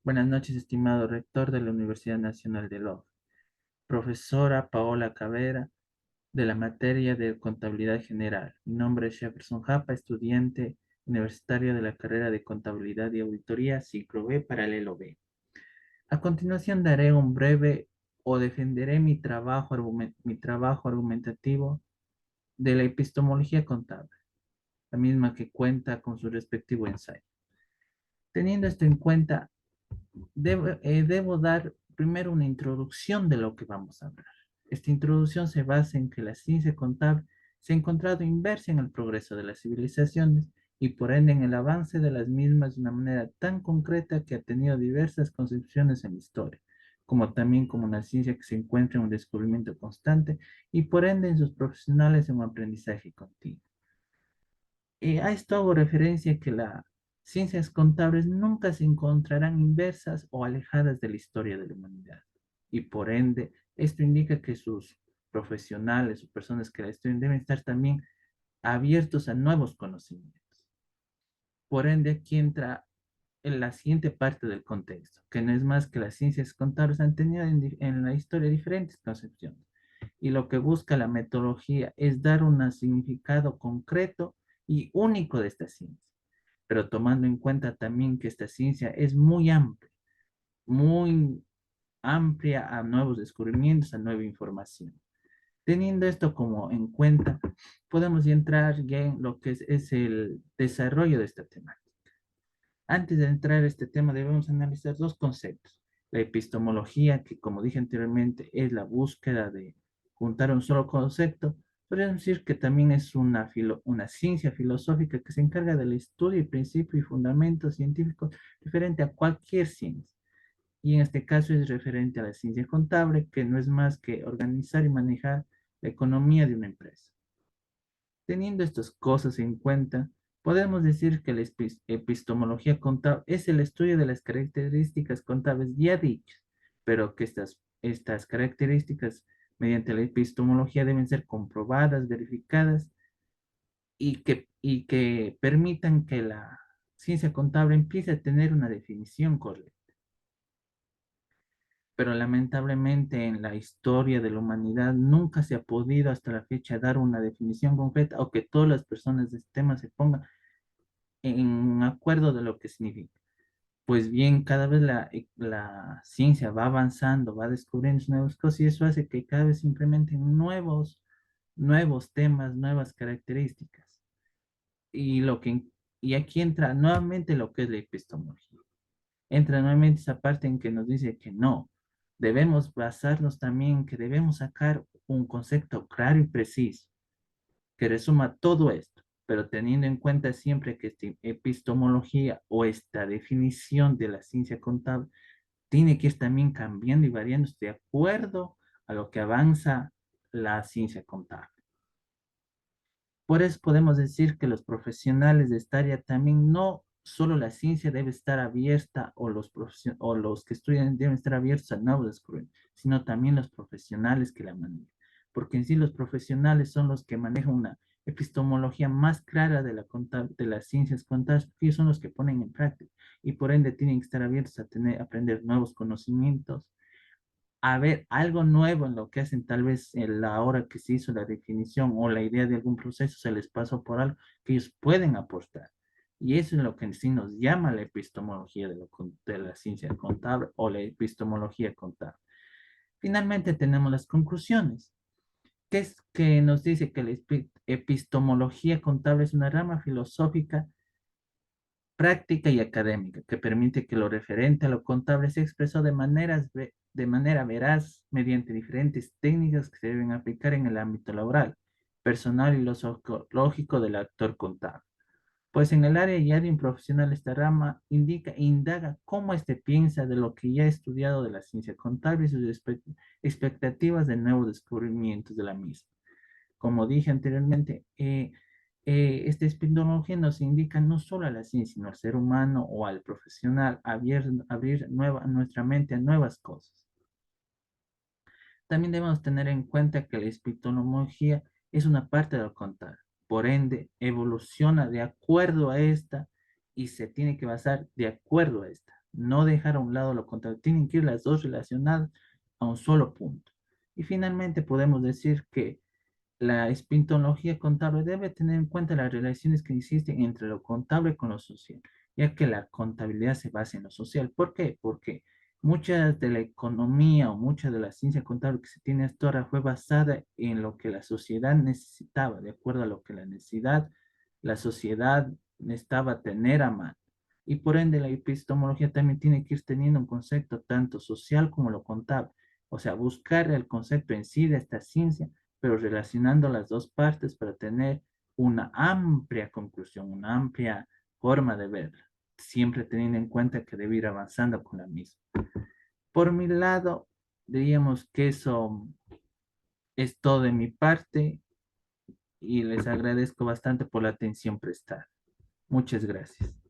Buenas noches, estimado rector de la Universidad Nacional de Loja, profesora Paola Cavera, de la materia de Contabilidad General. Mi nombre es Jefferson Japa, estudiante universitario de la carrera de Contabilidad y Auditoría, ciclo B, paralelo B. A continuación daré un breve o defenderé mi trabajo argumentativo de la epistemología contable, la misma que cuenta con su respectivo ensayo. Teniendo esto en cuenta, debo dar primero una introducción de lo que vamos a hablar. Esta introducción se basa en que la ciencia contable se ha encontrado inversa en el progreso de las civilizaciones y por ende en el avance de las mismas de una manera tan concreta que ha tenido diversas concepciones en la historia, como también como una ciencia que se encuentra en un descubrimiento constante y por ende en sus profesionales en un aprendizaje continuo. A esto hago referencia que las ciencias contables nunca se encontrarán inversas o alejadas de la historia de la humanidad. Y por ende, esto indica que sus profesionales o personas que la estudian deben estar también abiertos a nuevos conocimientos. Por ende, aquí entra en la siguiente parte del contexto, que no es más que las ciencias contables han tenido en la historia diferentes concepciones. Y lo que busca la metodología es dar un significado concreto y único de esta ciencia, pero tomando en cuenta también que esta ciencia es muy amplia a nuevos descubrimientos, a nueva información. Teniendo esto como en cuenta, podemos entrar ya en lo que es el desarrollo de esta temática. Antes de entrar a este tema, debemos analizar dos conceptos. La epistemología, que como dije anteriormente, es la búsqueda de juntar un solo concepto. Podríamos decir que también es una ciencia filosófica que se encarga del estudio y principio y fundamentos científicos referente a cualquier ciencia. Y en este caso es referente a la ciencia contable, que no es más que organizar y manejar la economía de una empresa. Teniendo estas cosas en cuenta, podemos decir que la epistemología contable es el estudio de las características contables ya dichas, pero que estas características mediante la epistemología deben ser comprobadas, verificadas y que permitan que la ciencia contable empiece a tener una definición correcta. Pero lamentablemente en la historia de la humanidad nunca se ha podido hasta la fecha dar una definición concreta o que todas las personas de este tema se pongan en acuerdo de lo que significa. Pues bien, cada vez la ciencia va avanzando, va descubriendo nuevas cosas y eso hace que cada vez se implementen nuevos temas, nuevas características. Y, y aquí entra nuevamente lo que es la epistemología. Entra nuevamente esa parte en que nos dice que no, debemos basarnos también en que debemos sacar un concepto claro y preciso que resuma todo esto, pero teniendo en cuenta siempre que esta epistemología o esta definición de la ciencia contable tiene que ir también cambiando y variando de acuerdo a lo que avanza la ciencia contable. Por eso podemos decir que los profesionales de esta área también no solo la ciencia debe estar abierta o los que estudian deben estar abiertos a nuevos descubrimientos, sino también los profesionales que la manejan. Porque en sí los profesionales son los que manejan una epistemología más clara de las ciencias contables, porque ellos son los que ponen en práctica y por ende tienen que estar abiertos a aprender nuevos conocimientos, a ver algo nuevo en lo que hacen, tal vez en la hora que se hizo la definición o la idea de algún proceso se les pasó por algo que ellos pueden aportar. Y eso es lo que en sí nos llama la epistemología de la ciencia contable o la epistemología contable. Finalmente tenemos las conclusiones, que es que nos dice que la epistemología contable es una rama filosófica práctica y académica que permite que lo referente a lo contable sea expresado de manera veraz mediante diferentes técnicas que se deben aplicar en el ámbito laboral, personal y lo sociológico del actor contable. Pues en el área ya de un profesional esta rama indica e indaga cómo éste piensa de lo que ya ha estudiado de la ciencia contable y sus expectativas de nuevos descubrimientos de la misma. Como dije anteriormente, esta epistemología nos indica no solo a la ciencia, sino al ser humano o al profesional abrir nuestra mente a nuevas cosas. También debemos tener en cuenta que la epistemología es una parte del contable. Por ende, evoluciona de acuerdo a esta y se tiene que basar de acuerdo a esta. no dejar a un lado lo contable, tienen que ir las dos relacionadas a un solo punto. Y finalmente podemos decir que la espintología contable debe tener en cuenta las relaciones que existen entre lo contable con lo social, ya que la contabilidad se basa en lo social. ¿Por qué? Porque mucha de la economía o mucha de la ciencia contable que se tiene hasta ahora fue basada en lo que la sociedad necesitaba, de acuerdo a lo que la sociedad necesitaba tener a mano. Y por ende, la epistemología también tiene que ir teniendo un concepto tanto social como lo contable. O sea, buscar el concepto en sí de esta ciencia, pero relacionando las dos partes para tener una amplia conclusión, una amplia forma de verla, siempre teniendo en cuenta que debe ir avanzando con la misma. Por mi lado, diríamos que eso es todo de mi parte y les agradezco bastante por la atención prestada. Muchas gracias.